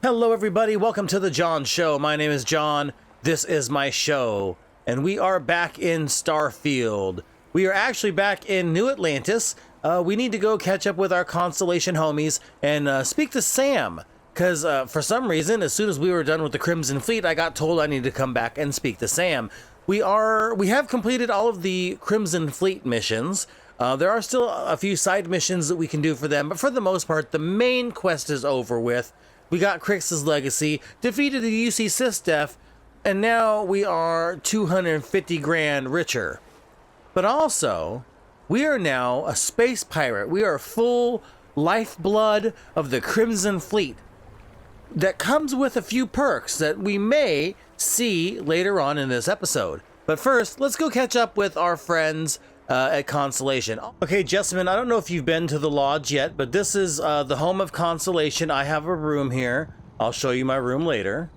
Hello everybody, welcome to the John Show. My name is John, this is my show, and we are back in Starfield. We are actually back in New Atlantis. We need to go catch up with our Constellation homies and speak to Sam, because for some reason, as soon as we were done with the Crimson Fleet, I got told I needed to come back and speak to Sam. We have completed all of the Crimson Fleet missions. There are still a few side missions that we can do for them, but for the most part, the main quest is over with. We got Crix's legacy, defeated the UC SysDef, and now we are 250 grand richer. But also, we are now a space pirate. We are full lifeblood of the Crimson Fleet. That comes with a few perks that we may see later on in this episode. But first, let's go catch up with our friends at Constellation. Okay, Jessamine, I don't know if you've been to the lodge yet, but this is the home of Constellation. I have a room here. I'll show you my room later.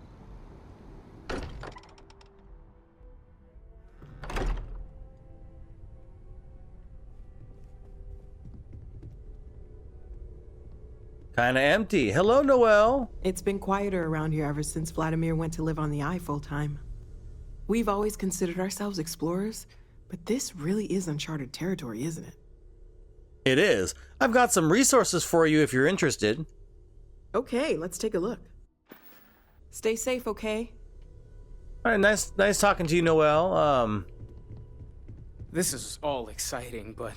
Kinda empty. Hello, Noelle. It's been quieter around here ever since Vladimir went to live on the Eye full time. We've always considered ourselves explorers, but this really is uncharted territory, isn't it? It is. I've got some resources for you if you're interested. Okay, let's take a look. Stay safe, okay? All right, nice talking to you, Noelle. This is all exciting, but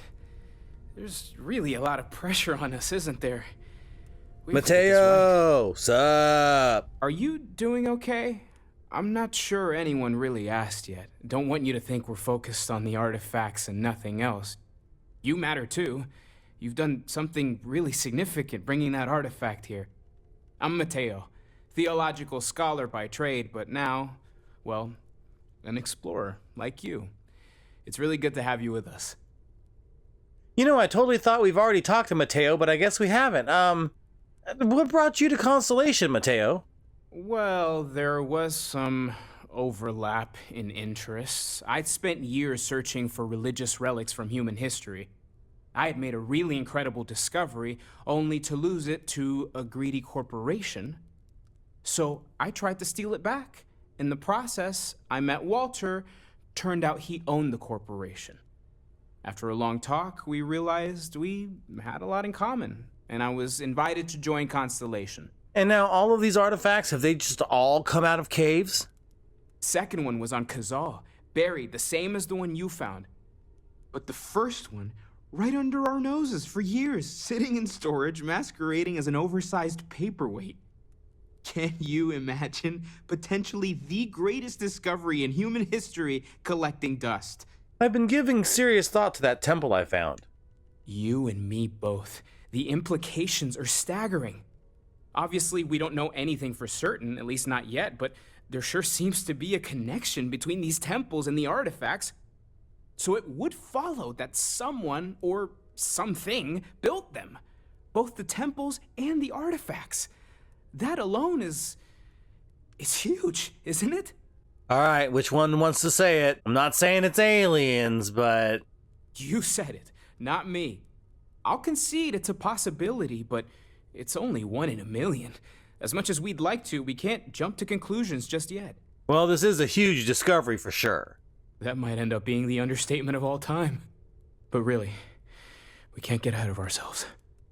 there's really a lot of pressure on us, isn't there? We have to get this right. Mateo, sup? Are you doing okay? I'm not sure anyone really asked yet. Don't want you to think we're focused on the artifacts and nothing else. You matter too. You've done something really significant bringing that artifact here. I'm Mateo, theological scholar by trade, but now, well, an explorer like you. It's really good to have you with us. You know, I totally thought we've already talked to Mateo, but I guess we haven't. What brought you to Constellation, Mateo? Well, there was some overlap in interests. I'd spent years searching for religious relics from human history. I had made a really incredible discovery, only to lose it to a greedy corporation. So I tried to steal it back. In the process, I met Walter. Turned out he owned the corporation. After a long talk, we realized we had a lot in common, and I was invited to join Constellation. And now all of these artifacts, have they just all come out of caves? Second one was on Kazal, buried the same as the one you found. But the first one, right under our noses for years, sitting in storage, masquerading as an oversized paperweight. Can you imagine potentially the greatest discovery in human history collecting dust? I've been giving serious thought to that temple I found. You and me both. The implications are staggering. Obviously, we don't know anything for certain, at least not yet, but there sure seems to be a connection between these temples and the artifacts. So it would follow that someone or something built them. Both the temples and the artifacts. That alone is huge, isn't it? All right, which one wants to say it? I'm not saying it's aliens, but... You said it, not me. I'll concede it's a possibility, but it's only 1 in a million. As much as we'd like to, we can't jump to conclusions just yet. Well, this is a huge discovery for sure. That might end up being the understatement of all time. But really, we can't get ahead of ourselves.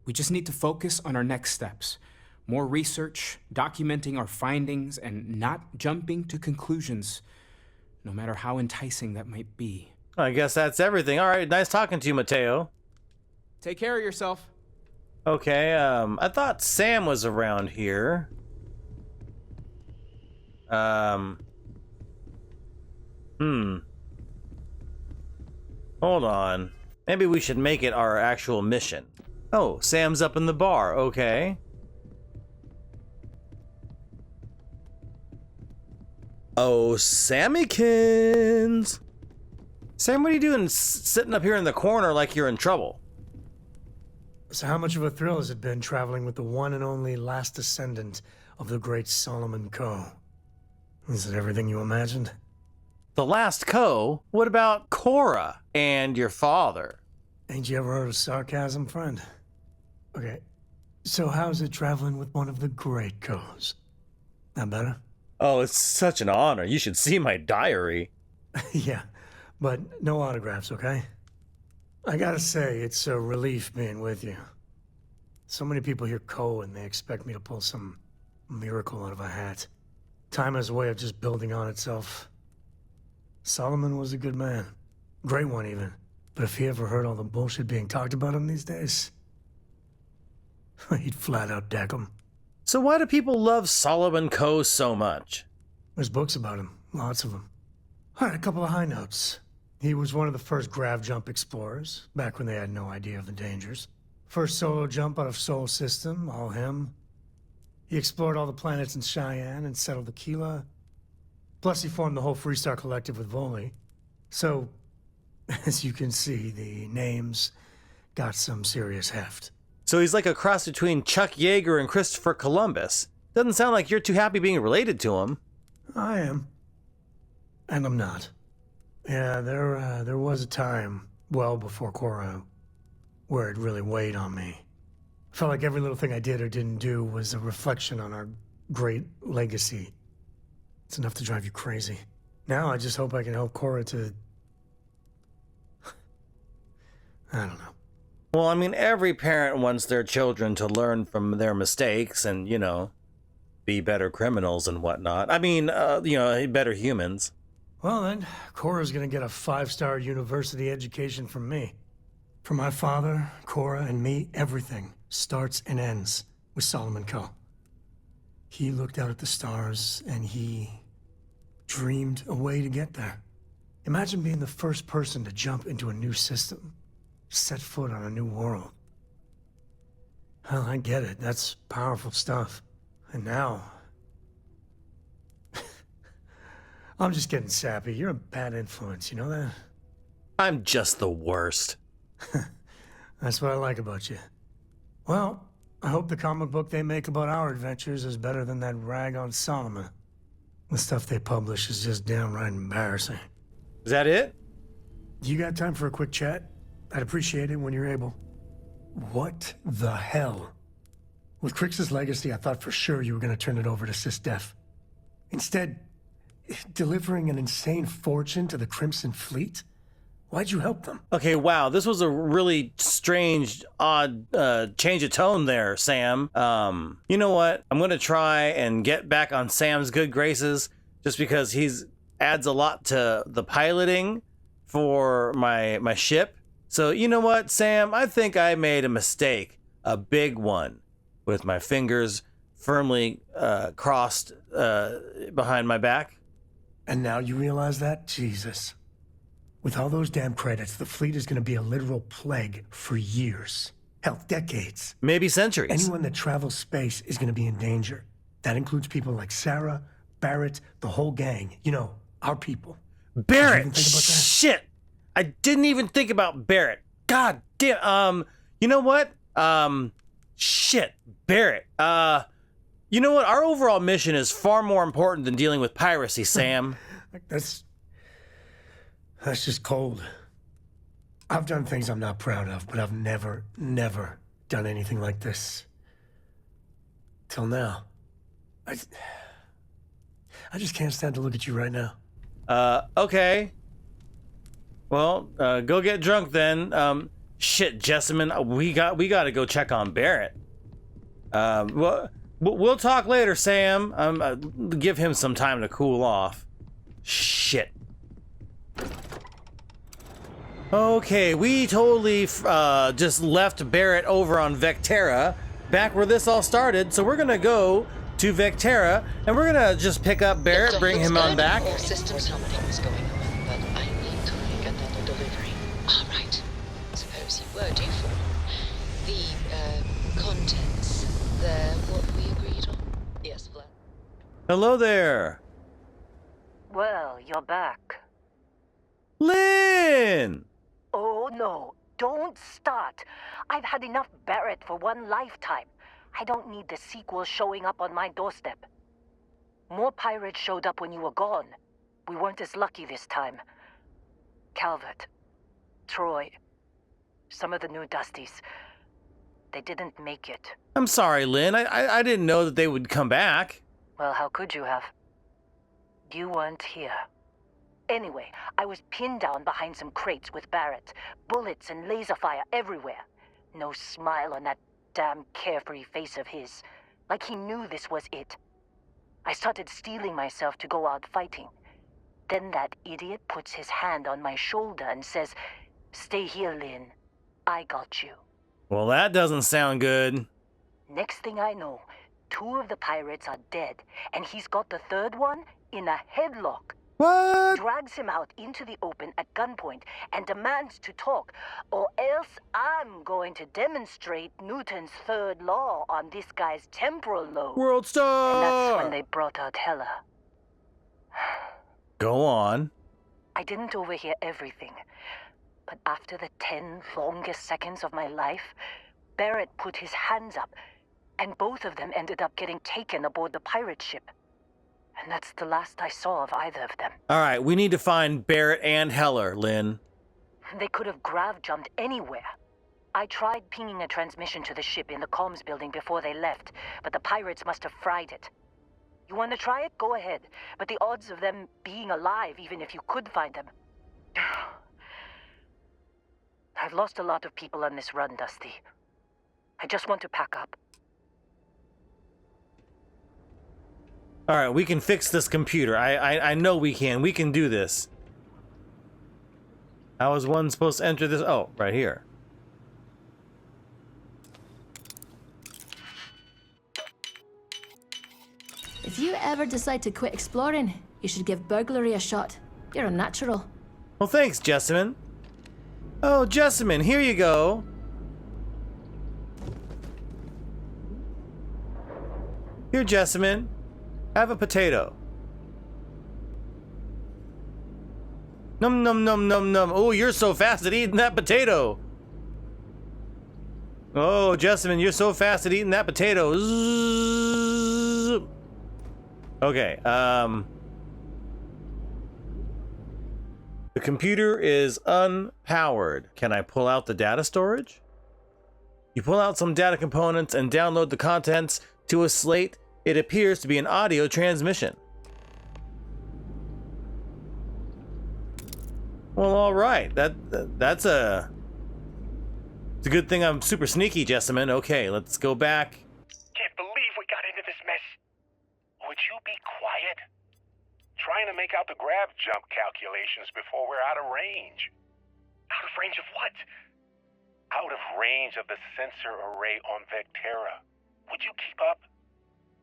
We just need to focus on our next steps. More research, documenting our findings, and not jumping to conclusions, no matter how enticing that might be. I guess that's everything. All right, nice talking to you, Mateo. Take care of yourself. Okay, I thought Sam was around here. Hold on. Maybe we should make it our actual mission. Oh, Sam's up in the bar. Okay. Oh, Sammykins! Sam, what are you doing sitting up here in the corner like you're in trouble? So how much of a thrill has it been traveling with the one and only last descendant of the great Solomon Coe? Is it everything you imagined? The last Coe? What about Cora and your father? Ain't you ever heard of sarcasm, friend? Okay, so how's it traveling with one of the great Coes? That better? Oh, it's such an honor. You should see my diary. Yeah, but no autographs, okay? I gotta say, it's a relief being with you. So many people hear Ko and they expect me to pull some miracle out of a hat. Time has a way of just building on itself. Solomon was a good man. Great one, even. But if he ever heard all the bullshit being talked about him these days, he'd flat out deck him. So why do people love Solomon Ko so much? There's books about him, lots of them. All right, a couple of high notes. He was one of the first grav jump explorers, back when they had no idea of the dangers. First solo jump out of Sol System, all him. He explored all the planets in Cheyenne and settled Aquila. Plus he formed the whole Freestar Collective with Voli. So, as you can see, the names got some serious heft. So he's like a cross between Chuck Yeager and Christopher Columbus. Doesn't sound like you're too happy being related to him. I am. And I'm not. Yeah, there was a time, well before Korra, where it really weighed on me. I felt like every little thing I did or didn't do was a reflection on our great legacy. It's enough to drive you crazy. Now I just hope I can help Korra to... I don't know. Well, I mean, every parent wants their children to learn from their mistakes and, you know, be better criminals and whatnot. I mean, better humans. Well then, Korra's gonna get a 5-star university education from me. For my father, Korra, and me, everything starts and ends with Solomon Ko. He looked out at the stars, and he dreamed a way to get there. Imagine being the first person to jump into a new system, set foot on a new world. Hell, I get it. That's powerful stuff. And now... I'm just getting sappy. You're a bad influence, you know that? I'm just the worst. That's what I like about you. Well, I hope the comic book they make about our adventures is better than that rag on Solomon. The stuff they publish is just downright embarrassing. Is that it? You got time for a quick chat? I'd appreciate it when you're able. What the hell? With Crix's legacy, I thought for sure you were going to turn it over to SysDef. Instead, delivering an insane fortune to the Crimson Fleet? Why'd you help them? Okay, wow, this was a really strange, odd change of tone there, Sam. You know what? I'm going to try and get back on Sam's good graces just because he's adds a lot to the piloting for my ship. So, you know what, Sam? I think I made a mistake, a big one, with my fingers firmly crossed behind my back. And now you realize that? Jesus. With all those damn credits, the fleet is going to be a literal plague for years. Hell, decades. Maybe centuries. Anyone that travels space is going to be in danger. That includes people like Sarah, Barrett, the whole gang. You know, our people. Barrett! Did you even think about that? Shit! I didn't even think about Barrett. God damn. You know what? Shit. Barrett. You know what? Our overall mission is far more important than dealing with piracy, Sam. That's just cold. I've done things I'm not proud of, but I've never done anything like this. Till now. I just can't stand to look at you right now. Okay. Well, go get drunk then. Shit, Jessamine, we got to go check on Barrett. Well, we'll talk later, Sam. Give him some time to cool off. Shit. Okay, we totally just left Barrett over on Vectera, back where this all started. So we're gonna go to Vectera, and we're gonna just pick up Barrett, bring him on back. All systems something was going on, but I need to make another delivery. All right. Suppose you were due for the contents. They're what we agreed on. Yes, Vlad. Hello there, Well, you're back. Lynn. Oh, no. Don't start. I've had enough Barrett for one lifetime. I don't need the sequel showing up on my doorstep. More pirates showed up when you were gone. We weren't as lucky this time. Calvert, Troy, some of the new Dusties. They didn't make it. I'm sorry, Lynn. I didn't know that they would come back. Well, how could you have? You weren't here. Anyway, I was pinned down behind some crates with Barrett. Bullets and laser fire everywhere. No smile on that damn carefree face of his. Like he knew this was it. I started steeling myself to go out fighting. Then that idiot puts his hand on my shoulder and says, "Stay here, Lynn. I got you." Well, that doesn't sound good. Next thing I know, 2 of the pirates are dead, and he's got the 3rd one in a headlock. What? Drags him out into the open at gunpoint and demands to talk, or else I'm going to demonstrate Newton's 3rd law on this guy's temporal lobe. World And that's when star! they brought out Hela. Go on. I didn't overhear everything, but after the 10 longest seconds of my life, Barrett put his hands up, and both of them ended up getting taken aboard the pirate ship. And that's the last I saw of either of them. All right, we need to find Barrett and Heller, Lynn. They could have grav jumped anywhere. I tried pinging a transmission to the ship in the comms building before they left, but the pirates must have fried it. You want to try it? Go ahead. But the odds of them being alive, even if you could find them... I've lost a lot of people on this run, Dusty. I just want to pack up. All right, we can fix this computer. I know we can. We can do this. How is one supposed to enter this? Oh, right here. If you ever decide to quit exploring, you should give burglary a shot. You're a natural. Well, thanks, Jessamine. Oh, Jessamine, here you go. Here, Jessamine. Have a potato. Num num num num num. Oh, you're so fast at eating that potato. Oh, Jessamine, you're so fast at eating that potato. Zzz. Okay, the computer is unpowered. Can I pull out the data storage? You pull out some data components and download the contents to a slate. It appears to be an audio transmission. Well, all right. That's a... It's a good thing I'm super sneaky, Jessamine. Okay, let's go back. Can't believe we got into this mess. Would you be quiet? Trying to make out the grav jump calculations before we're out of range. Out of range of what? Out of range of the sensor array on Vectera. Would you keep up?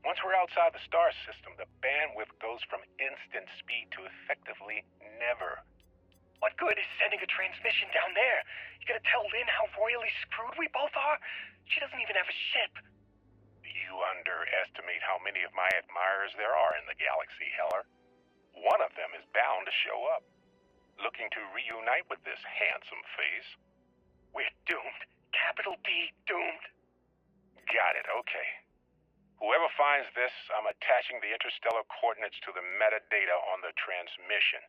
Once we're outside the star system, the bandwidth goes from instant speed to effectively never. What good is sending a transmission down there? You gonna tell Lynn how royally screwed we both are? She doesn't even have a ship. You underestimate how many of my admirers there are in the galaxy, Heller. One of them is bound to show up, looking to reunite with this handsome face. We're doomed. Capital D, doomed. Got it, okay. Whoever finds this, I'm attaching the interstellar coordinates to the metadata on the transmission.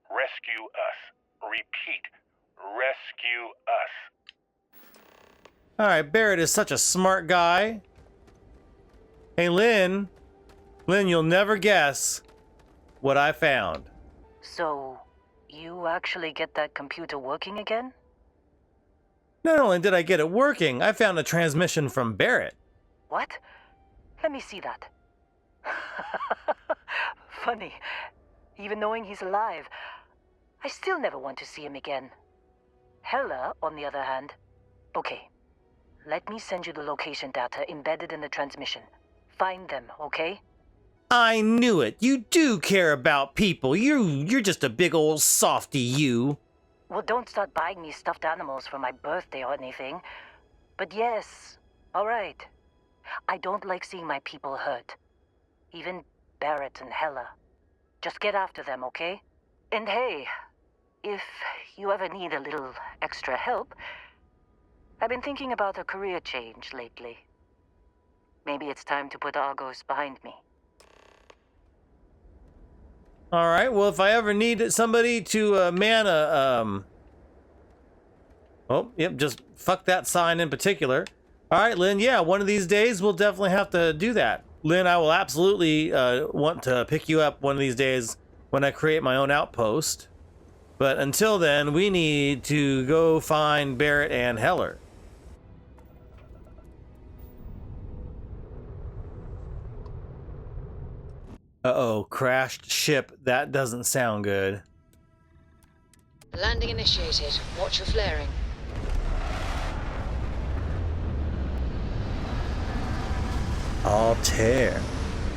Rescue us. Repeat. Rescue us. All right, Barrett is such a smart guy. Hey, Lynn. Lynn, you'll never guess what I found. So, you actually get that computer working again? Not only did I get it working, I found a transmission from Barrett. What? Let me see that. Funny. Even knowing he's alive, I still never want to see him again. Hela, on the other hand... Okay. Let me send you the location data embedded in the transmission. Find them, okay? I knew it. You do care about people. You're just a big old softy, you. Well, don't start buying me stuffed animals for my birthday or anything. But yes, all right. I don't like seeing my people hurt. Even Barrett and Hela. Just get after them, okay? And hey, if you ever need a little extra help, I've been thinking about a career change lately. Maybe it's time to put Argos behind me. All right. Well, if I ever need somebody to man a oh, yep, just fuck that sign in particular. All right, Lynn. Yeah, one of these days we'll definitely have to do that. Lynn, I will absolutely want to pick you up one of these days when I create my own outpost. But until then, we need to go find Barrett and Heller. Uh-oh, crashed ship. That doesn't sound good. Landing initiated. Watch your flaring. Altair.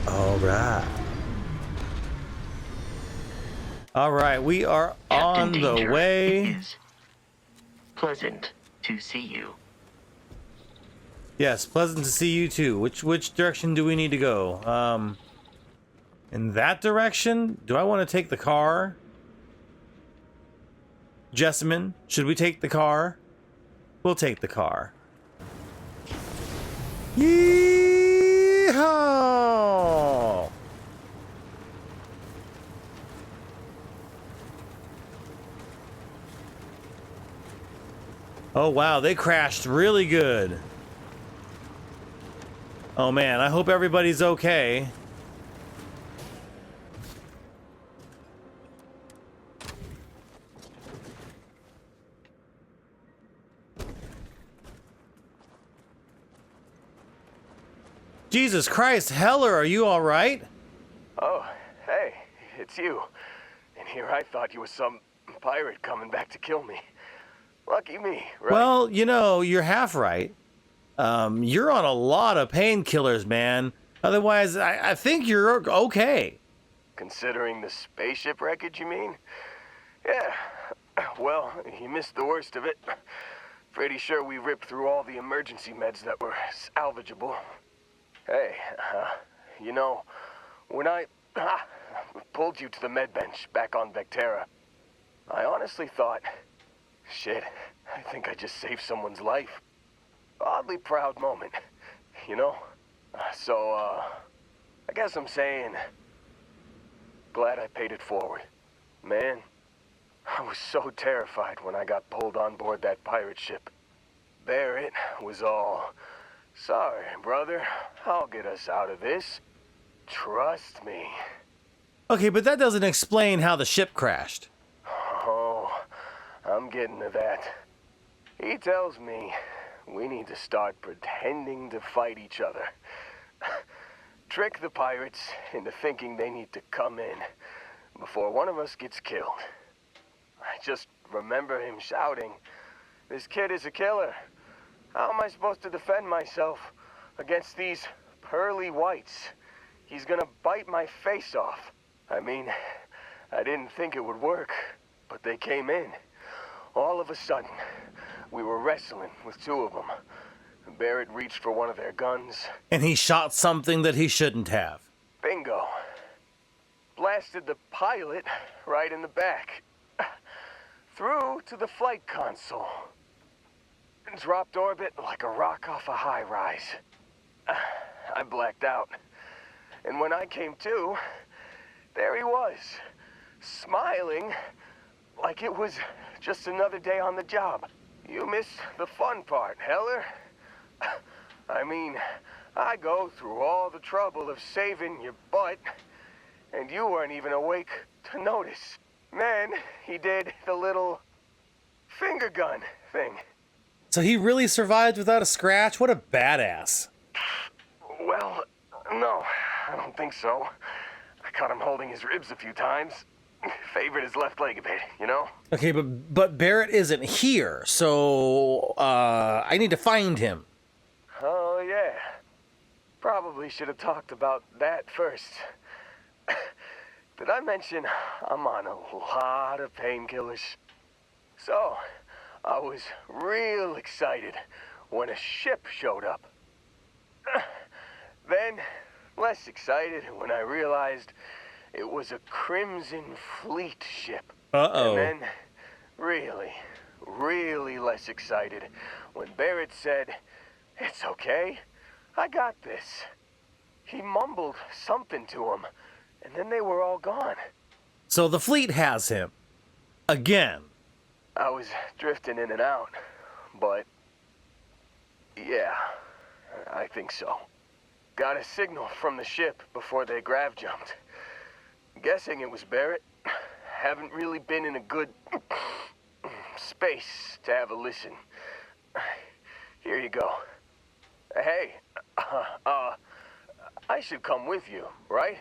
All right. All right, we are on the way. It is pleasant to see you. Yes, pleasant to see you too. Which direction do we need to go? In that direction? Do I want to take the car? Jessamine, should we take the car? We'll take the car. Yeehaw! Oh wow, they crashed really good. Oh man, I hope everybody's okay. Jesus Christ, Heller, are you all right? Oh, hey, it's you. And here I thought you were some pirate coming back to kill me. Lucky me, right? Well, you know, you're half right. You're on a lot of painkillers, man. Otherwise, I think you're okay. Considering the spaceship wreckage, you mean? Yeah. Well, you missed the worst of it. Pretty sure we ripped through all the emergency meds that were salvageable. Hey, you know, when I pulled you to the med bench back on Vectera, I honestly thought, shit, I think I just saved someone's life. Oddly proud moment, you know? So, I guess I'm saying, glad I paid it forward. Man, I was so terrified when I got pulled on board that pirate ship. Barrett was all, sorry, brother, I'll get us out of this. Trust me. Okay, but that doesn't explain how the ship crashed. Oh, I'm getting to that. He tells me we need to start pretending to fight each other. Trick the pirates into thinking they need to come in before one of us gets killed. I just remember him shouting, "This kid is a killer. How am I supposed to defend myself against these pearly whites? He's gonna bite my face off." I mean, I didn't think it would work, but they came in. All of a sudden, we were wrestling with two of them. Barrett reached for one of their guns. And he shot something that he shouldn't have. Bingo. Blasted the pilot right in the back. Through to the flight console. Dropped orbit like a rock off a high rise. I blacked out. And when I came to, there he was, smiling like it was just another day on the job. You missed the fun part, Heller. I mean, I go through all the trouble of saving your butt, and you weren't even awake to notice. Then he did the little finger gun thing. So he really survived without a scratch? What a badass. Well, no, I don't think so. I caught him holding his ribs a few times. Favored his left leg a bit, you know? Okay, but Barrett isn't here, so I need to find him. Oh, yeah. Probably should have talked about that first. Did I mention I'm on a lot of painkillers? So, I was real excited when a ship showed up. Then, less excited when I realized it was a Crimson Fleet ship. Uh-oh. And then, really less excited when Barrett said, "It's okay, I got this." He mumbled something to him, and then they were all gone. So the fleet has him. Again. I was drifting in and out, but yeah, I think so. got a signal from the ship before they grav jumped. Guessing it was Barrett. Haven't really been in a good space to have a listen. Here you go. Hey, I should come with you, right?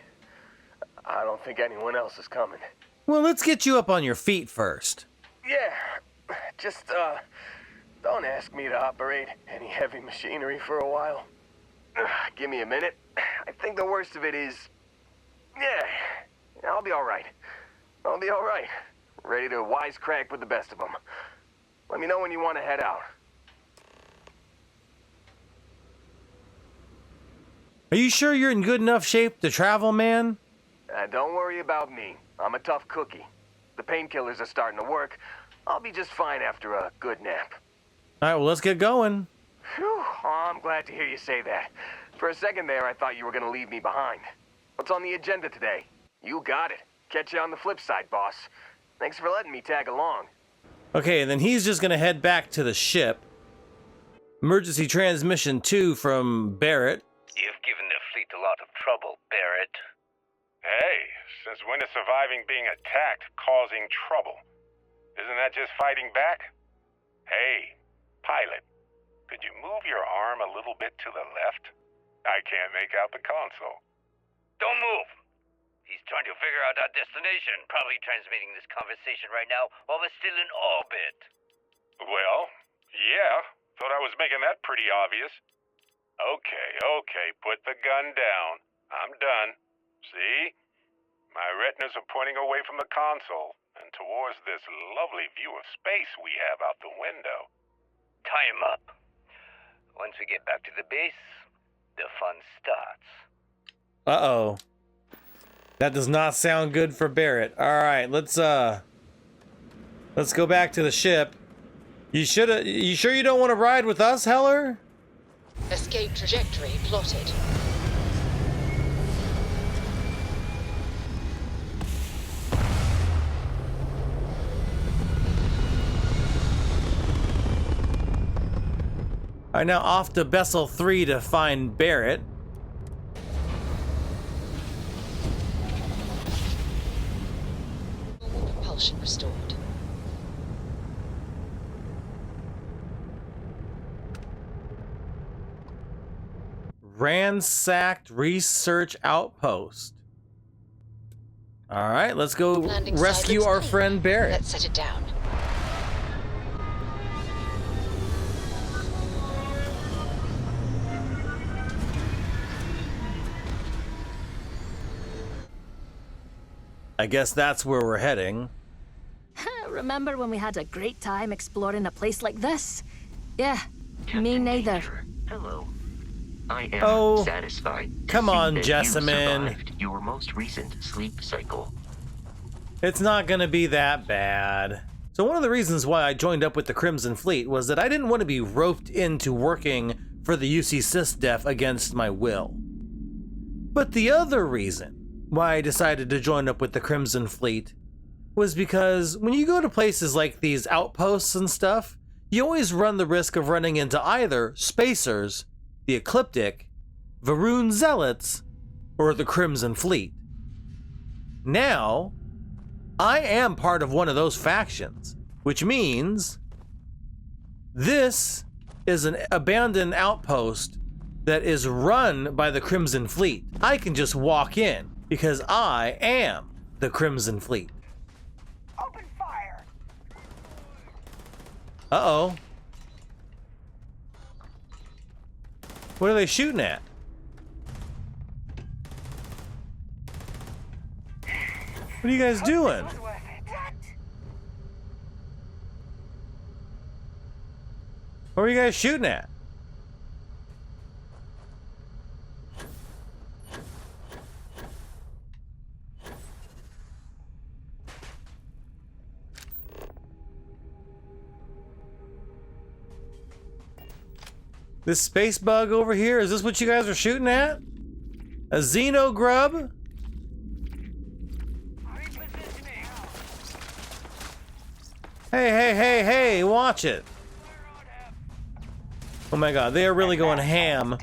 I don't think anyone else is coming. Well, let's get you up on your feet first. Yeah, just, don't ask me to operate any heavy machinery for a while. Give me a minute. I think the worst of it is... Yeah, I'll be alright. I'll be alright. Ready to wisecrack with the best of them. Let me know when you want to head out. Are you sure you're in good enough shape to travel, man? Don't worry about me. I'm a tough cookie. The painkillers are starting to work. I'll be just fine after a good nap. Alright, well, let's get going. Whew, oh, I'm glad to hear you say that. For a second there, I thought you were going to leave me behind. What's on the agenda today? You got it. Catch you on the flip side, boss. Thanks for letting me tag along. Okay, and then he's just gonna head back to the ship. Emergency transmission 2 from Barrett. You've given the fleet a lot of trouble, Barrett. Hey, since when is surviving being attacked causing trouble? Isn't that just fighting back? Hey, pilot, could you move your arm a little bit to the left? I can't make out the console. Don't move. He's trying to figure out our destination, probably transmitting this conversation right now while we're still in orbit. Well, yeah, thought I was making that pretty obvious. Okay, put the gun down. I'm done. See? My retinas are pointing away from the console and towards this lovely view of space we have out the window. Tie him up. Once we get back to the base, the fun starts. Uh-oh. That does not sound good for Barrett. Alright, let's go back to the ship. You sure you don't want to ride with us, Heller? Escape trajectory plotted. Alright, now off to Vessel 3 to find Barrett. Propulsion restored. Ransacked research outpost. Alright, let's go Landing rescue site our looks friend clean. Barrett. Let's set it down. I guess that's where we're heading. Remember when we had a great time exploring a place like this? Yeah, Captain me neither. Danger, hello. I am Oh, satisfied to come see on, that Jessamine. you survived your most recent sleep cycle. It's not gonna be that bad. So one of the reasons why I joined up with the Crimson Fleet was that I didn't want to be roped into working for the UC SysDef against my will. But the other reason why I decided to join up with the Crimson Fleet was because when you go to places like these outposts and stuff, you always run the risk of running into either Spacers, the Ecliptic, Varun Zealots, or the Crimson Fleet. Now, I am part of one of those factions, which means this is an abandoned outpost that is run by the Crimson Fleet. I can just walk in because I am the Crimson Fleet. Open fire! Uh-oh. What are they shooting at? What are you guys doing? This was worth it. What are you guys shooting at? This space bug over here, is this what you guys are shooting at? A Xeno grub? Hey, watch it. Oh my god, they are really going ham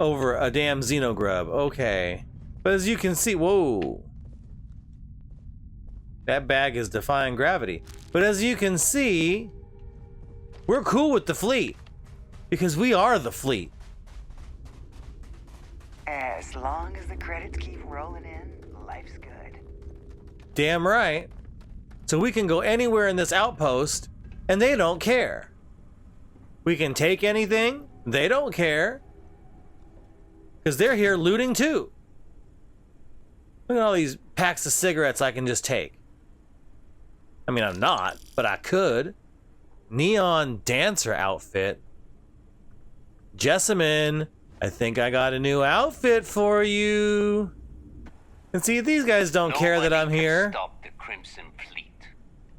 over a damn xenogrub. Okay. But as you can see, whoa. That bag is defying gravity. But as you can see, we're cool with the fleet. Because we are the fleet. As long as the credits keep rolling in, life's good. Damn right. So we can go anywhere in this outpost, and they don't care. We can take anything, they don't care. Because they're here looting too. Look at all these packs of cigarettes I can just take. I mean, I'm not, but I could. Neon dancer outfit. Jessamine, I think I got a new outfit for you. And see, these guys don't care that I'm here. Stop the Crimson Fleet.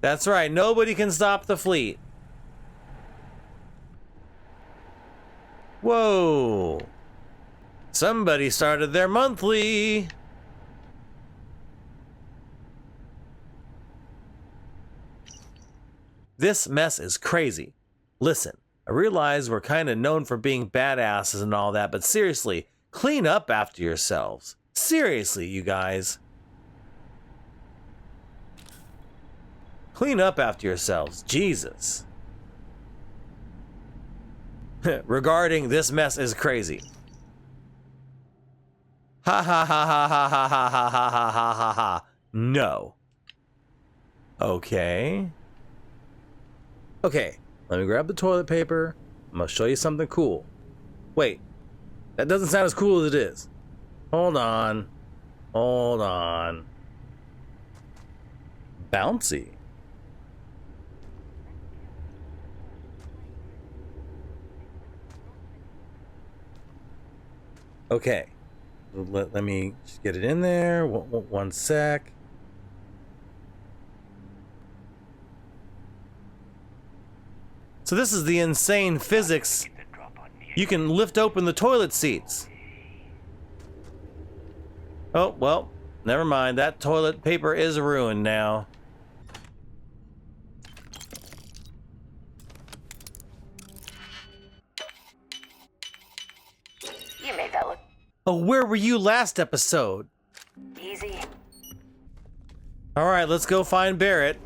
That's right, nobody can stop the fleet. Whoa. Somebody started their monthly. This mess is crazy. Listen, I realize we're kind of known for being badasses and all that, but seriously, clean up after yourselves. Seriously, you guys. Clean up after yourselves. Jesus. Regarding this mess is crazy. Ha ha ha ha ha ha ha ha ha ha ha ha ha. No. Okay. Okay, let me grab the toilet paper. I'm gonna show you something cool. Wait, that doesn't sound as cool as it is. Hold on. Hold on. Bouncy. Okay. Let me just get it in there. One sec. So this is the insane physics. You can lift open the toilet seats. Oh, well, never mind. That toilet paper is ruined now. You made that look Oh, where were you last episode? easy. All right, let's go find Barrett.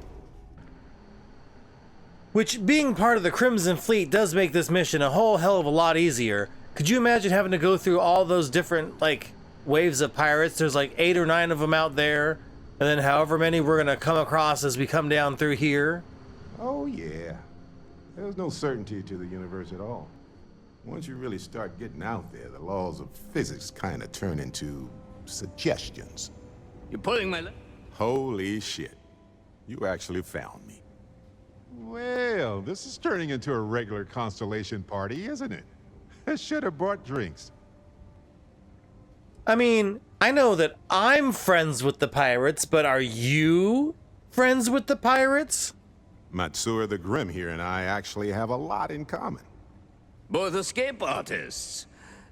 Which, being part of the Crimson Fleet does make this mission a whole hell of a lot easier. Could you imagine having to go through all those different, like, waves of pirates? There's like 8 or 9 of them out there. And then however many we're gonna come across as we come down through here. Oh, yeah. There's no certainty to the universe at all. Once you really start getting out there, the laws of physics kind of turn into suggestions. You're pulling my leg. Holy shit. You actually found me. Well, this is turning into a regular constellation party, isn't it? I should have brought drinks. I mean, I know that I'm friends with the pirates, but are you friends with the pirates? Matsura the Grim here and I actually have a lot in common. Both escape artists.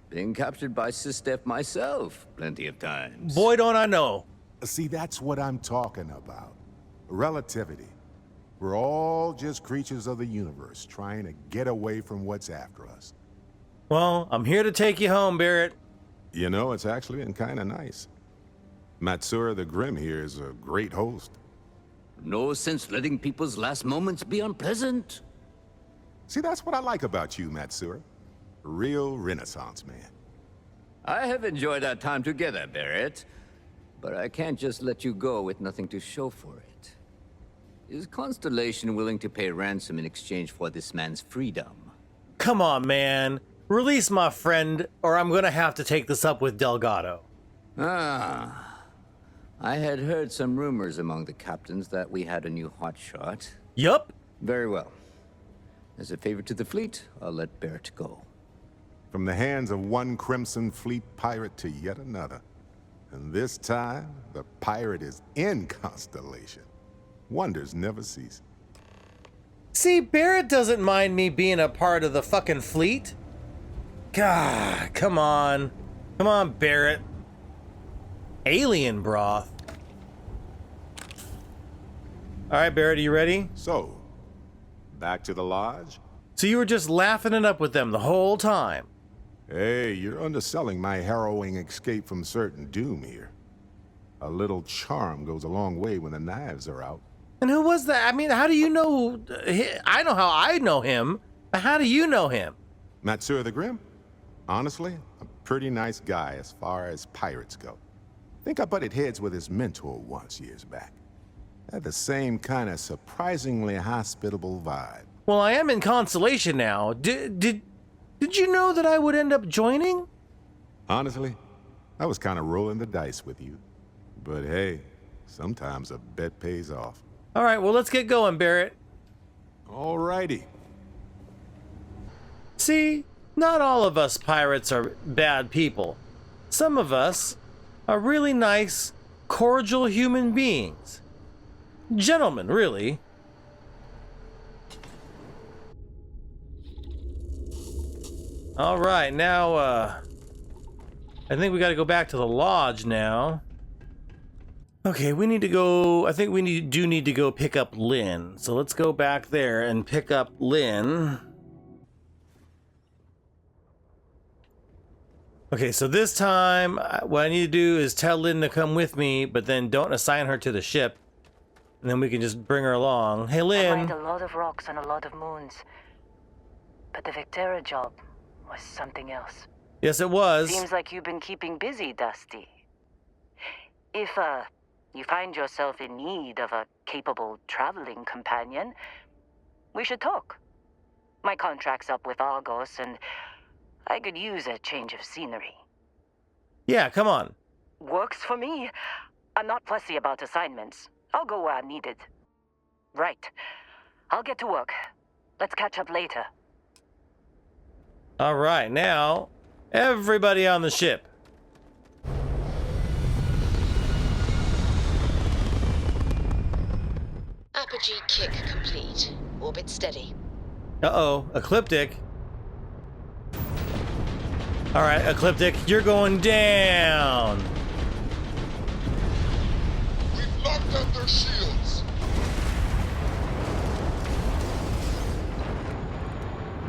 Being captured by Systef myself plenty of times. Boy, don't I know. See, that's what I'm talking about. Relativity. We're all just creatures of the universe trying to get away from what's after us. Well, I'm here to take you home, Barrett. You know, it's actually been kind of nice. Matsura the Grim here is a great host. No sense letting people's last moments be unpleasant. See, that's what I like about you, Matsura. A real Renaissance man. I have enjoyed our time together, Barrett. But I can't just let you go with nothing to show for it. Is Constellation willing to pay ransom in exchange for this man's freedom? Come on, man. Release my friend, or I'm gonna have to take this up with Delgado. Ah. I had heard some rumors among the captains that we had a new hotshot. Yup. Very well. As a favor to the fleet, I'll let Barrett go. From the hands of one Crimson Fleet pirate to yet another. And this time, the pirate is in Constellation. Wonders never cease. See, Barrett doesn't mind me being a part of the fucking fleet. God, come on. Come on, Barrett. Alien broth. All right, Barrett, are you ready? So, back to the lodge? So you were just laughing it up with them the whole time? Hey, you're underselling my harrowing escape from certain doom here. A little charm goes a long way when the knives are out. And who was that? I mean, how do you know? I know how I know him, but how do you know him? Matsur the Grim? Honestly, a pretty nice guy as far as pirates go. Think I butted heads with his mentor once years back. Had the same kind of surprisingly hospitable vibe. Well, I am in Constellation now. Did you know that I would end up joining? Honestly, I was kind of rolling the dice with you. But hey, sometimes a bet pays off. All right, well, let's get going, Barrett. Alrighty. See, not all of us pirates are bad people. Some of us are really nice, cordial human beings. Gentlemen, really. All right, now, I think we got to go back to the lodge now. Okay, we need to go, I think we do need to go pick up Lynn. So let's go back there and pick up Lynn. Okay, so this time, what I need to do is tell Lynn to come with me, but then don't assign her to the ship. And then we can just bring her along. Hey, I Lynn. mined a lot of rocks on a lot of moons. But the Vectera job was something else. Yes, it was. Seems like you've been keeping busy, Dusty. If, you find yourself in need of a capable traveling companion, we should talk. My contract's up with Argos, and I could use a change of scenery. Yeah, come on. Works for me. I'm not fussy about assignments. I'll go where I'm needed. Right. I'll get to work. Let's catch up later. All right, now, everybody on the ship. Apogee kick complete. Orbit steady. Uh-oh, Ecliptic. All right, Ecliptic, you're going down. We've knocked out their shields.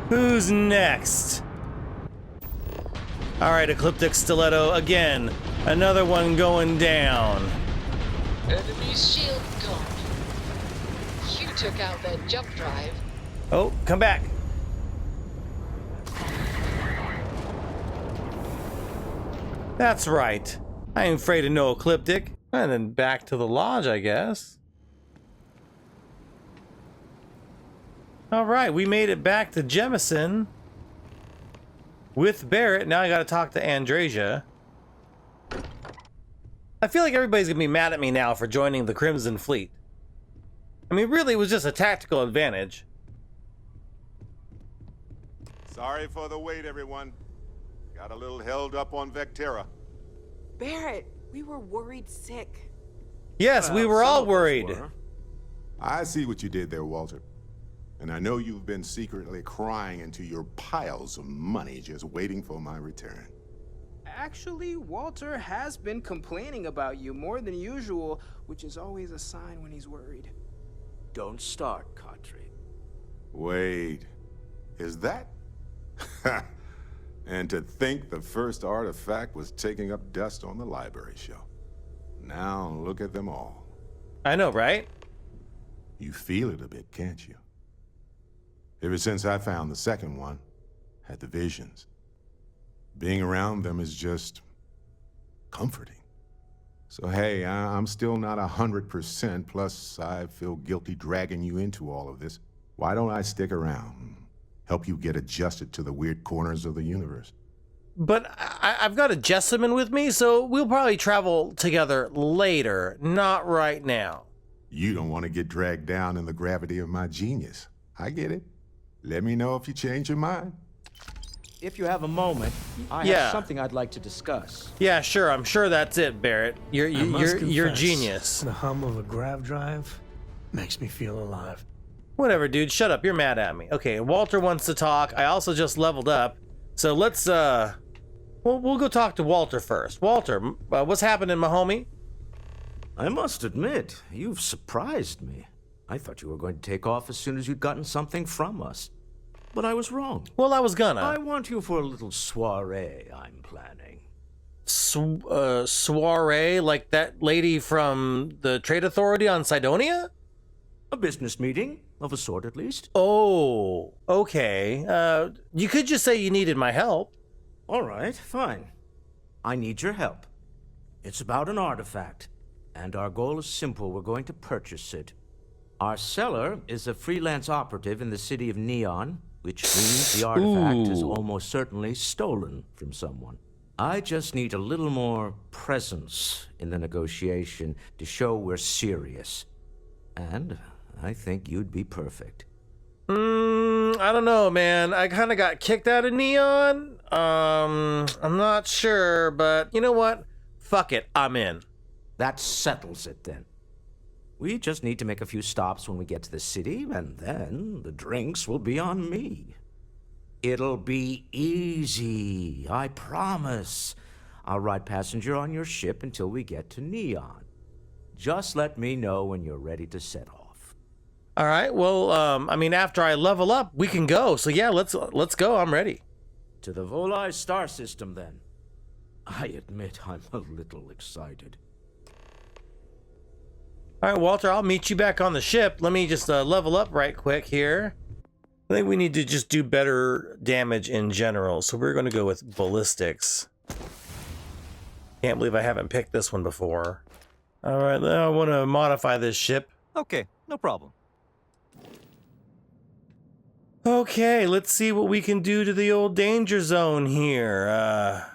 Who's next? All right, Ecliptic Stiletto again. Another one going down. Enemy's shield gone. You took out their jump drive. Oh, come back. That's right. I ain't afraid of no Ecliptic. And then back to the lodge, I guess. All right, we made it back to Jemison with Barrett. Now I gotta talk to Andrasia. I feel like everybody's gonna be mad at me now for joining the Crimson Fleet. I mean, really, it was just a tactical advantage. Sorry for the wait, everyone. Got a little held up on Vectera. Barrett, we were worried sick. Yes, we were all worried. I see what you did there, Walter. And I know you've been secretly crying into your piles of money just waiting for my return. Actually, Walter has been complaining about you more than usual, which is always a sign when he's worried. Don't start, Cadre. Wait, is that? And to think the first artifact was taking up dust on the library shelf. Now look at them all. I know, right? You feel it a bit, can't you? Ever since I found the second one, had the visions. Being around them is just comforting. So hey, I'm still not 100%, plus I feel guilty dragging you into all of this. Why don't I stick around? Help you get adjusted to the weird corners of the universe. But I've got a Jessamine with me, so we'll probably travel together later, not right now. You don't want to get dragged down in the gravity of my genius. I get it. Let me know if you change your mind. If you have a moment, I have something I'd like to discuss. Yeah, sure. I'm sure that's it, Barrett. You're confess, genius. The hum of a grav drive makes me feel alive. Whatever, dude. Shut up. You're mad at me. Okay, Walter wants to talk. I also just leveled up. So let's, we'll go talk to Walter first. Walter, what's happening, my homie? I must admit, you've surprised me. I thought you were going to take off as soon as you'd gotten something from us. but I was wrong. Well, I was gonna. I want you for a little soiree I'm planning. Soiree? Like that lady from the Trade Authority on Cydonia? A business meeting, of a sort at least. Oh, okay. You could just say you needed my help. All right, fine. I need your help. It's about an artifact, and our goal is simple. We're going to purchase it. Our seller is a freelance operative in the city of Neon, which means the artifact is almost certainly stolen from someone. I just need a little more presence in the negotiation to show we're serious. And I think you'd be perfect. I don't know, man. I kind of got kicked out of Neon. I'm not sure, but you know what? Fuck it, I'm in. That settles it then. We just need to make a few stops when we get to the city, and then the drinks will be on me. It'll be easy, I promise. I'll ride passenger on your ship until we get to Neon. Just let me know when you're ready to set off. All right, well, I mean, after I level up, we can go. So yeah, let's go. I'm ready. To the Volai star system, then. I admit I'm a little excited. All right, Walter, I'll meet you back on the ship. Let me just level up right quick here. I think we need to just do better damage in general. So we're going to go with ballistics. Can't believe I haven't picked this one before. All right, now I want to modify this ship. Okay, no problem. Okay, let's see what we can do to the old danger zone here.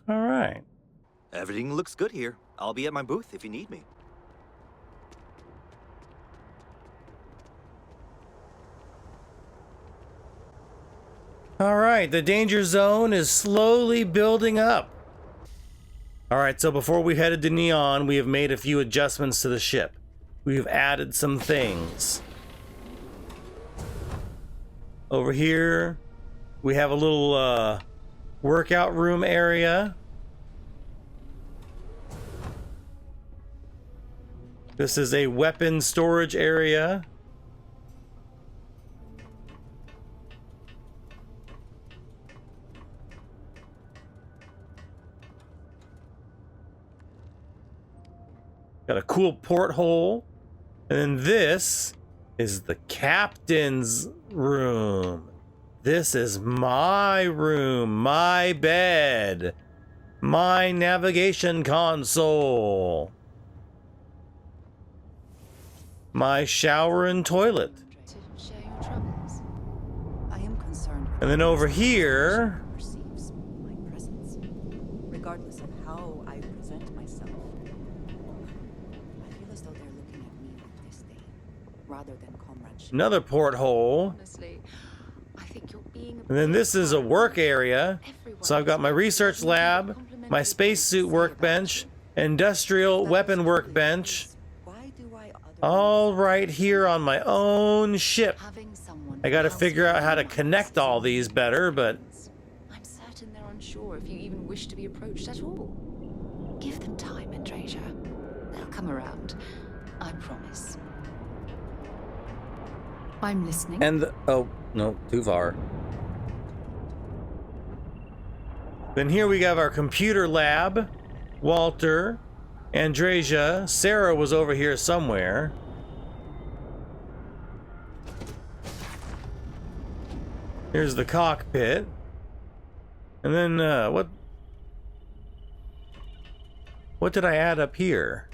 All right. Everything looks good here. I'll be at my booth if you need me. All right, the danger zone is slowly building up. All right, so before we headed to Neon, we have made a few adjustments to the ship. We've added some things. Over here, we have a little workout room area. This is a weapon storage area. Got a cool porthole. And then this is the captain's room. This is my room, my bed, my navigation console, my shower and toilet. And then over here, regardless of how I present myself, I feel as though they're looking at me with disdain rather than comradeship. another porthole. Honestly, I think you're being And then this is a work area. So I've got my research lab, my spacesuit workbench, industrial weapon workbench, all right here on my own ship. I gotta figure out how to connect all these better, but I'm certain they're unsure if you even wish to be approached at all. Give them time, Andrasia. They'll come around. I promise. I'm listening. and oh no, too far. Then here we have our computer lab. Walter, Andrasia, Sarah was over here somewhere. Here's the cockpit. And then what did I add up here?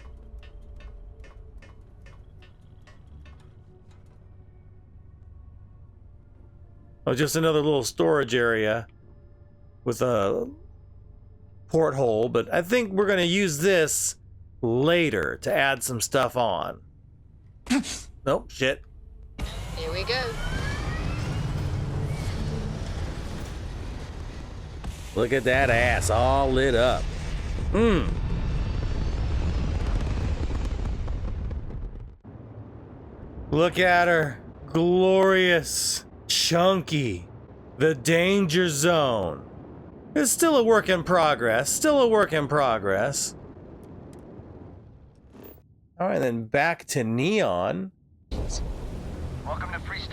Oh, just another little storage area with a porthole, but I think we're going to use this later to add some stuff on. Nope, shit. Here we go. Look at that ass all lit up. Look at her. Glorious. Chunky. The danger zone. It's still a work in progress. Still a work in progress. All right, then back to Neon. Well,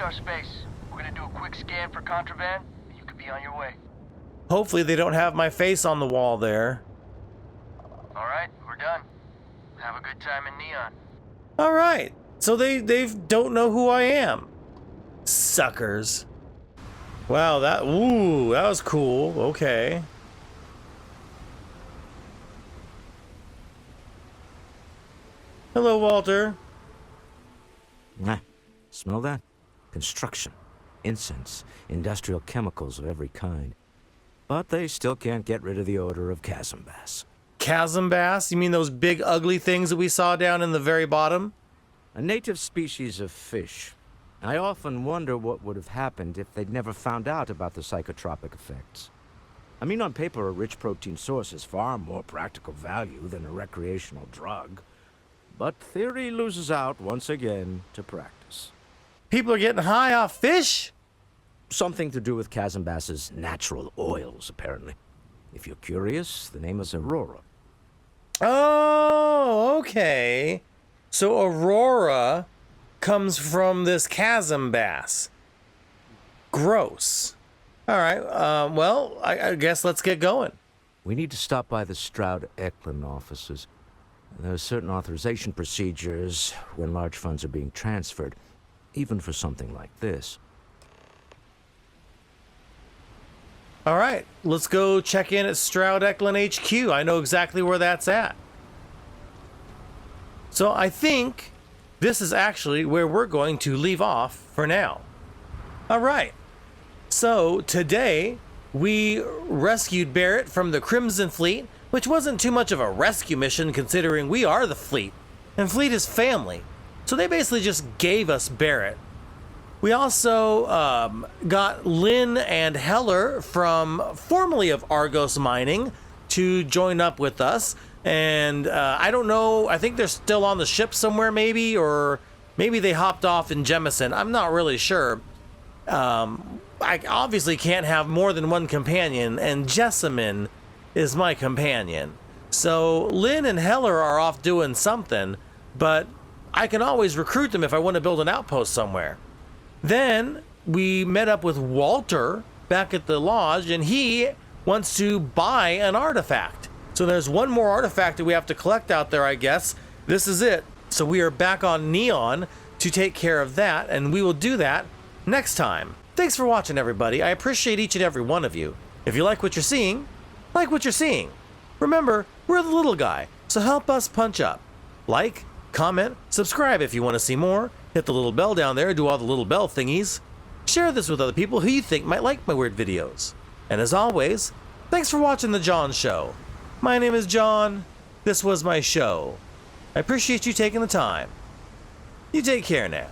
our space. We're gonna do a quick scan for contraband, and you could be on your way. Hopefully they don't have my face on the wall there. All right, we're done. Have a good time in Neon. All right. So they don't know who I am. Suckers. Wow, that was cool. Okay. Hello, Walter. Smell that? Construction, incense, industrial chemicals of every kind. But they still can't get rid of the odor of chasm bass. Chasm bass? You mean those big ugly things that we saw down in the very bottom? A native species of fish. I often wonder what would have happened if they'd never found out about the psychotropic effects. I mean, on paper, a rich protein source is far more practical value than a recreational drug. But theory loses out once again to practice. People are getting high off fish? Something to do with chasm bass's natural oils, apparently. If you're curious, the name is Aurora. Oh, okay. So Aurora comes from this chasm bass. Gross. All right, well, I guess let's get going. We need to stop by the Stroud-Eklund offices. There are certain authorization procedures when large funds are being transferred, even for something like this. All right, let's go check in at Stroud-Eklund HQ. I know exactly where that's at. So I think this is actually where we're going to leave off for now. All right, so today we rescued Barrett from the Crimson Fleet, which wasn't too much of a rescue mission considering we are the Fleet, and Fleet is family. So they basically just gave us Barrett. We also got Lynn and Heller from formerly of Argos Mining to join up with us. And I don't know, I think they're still on the ship somewhere maybe, or maybe they hopped off in Jemison. I'm not really sure. I obviously can't have more than one companion, and Jessamine is my companion. So Lynn and Heller are off doing something, but I can always recruit them if I want to build an outpost somewhere. Then we met up with Walter back at the lodge, and he wants to buy an artifact. So there's one more artifact that we have to collect out there, I guess. This is it. So we are back on Neon to take care of that, and we will do that next time. Thanks for watching, everybody. I appreciate each and every one of you. If you like what you're seeing, like what you're seeing. Remember, we're the little guy, so help us punch up. Like, comment, subscribe if you want to see more. Hit the little bell down there, do all the little bell thingies. Share this with other people who you think might like my weird videos. And as always, thanks for watching The John Show. My name is John. This was my show. I appreciate you taking the time. You take care now.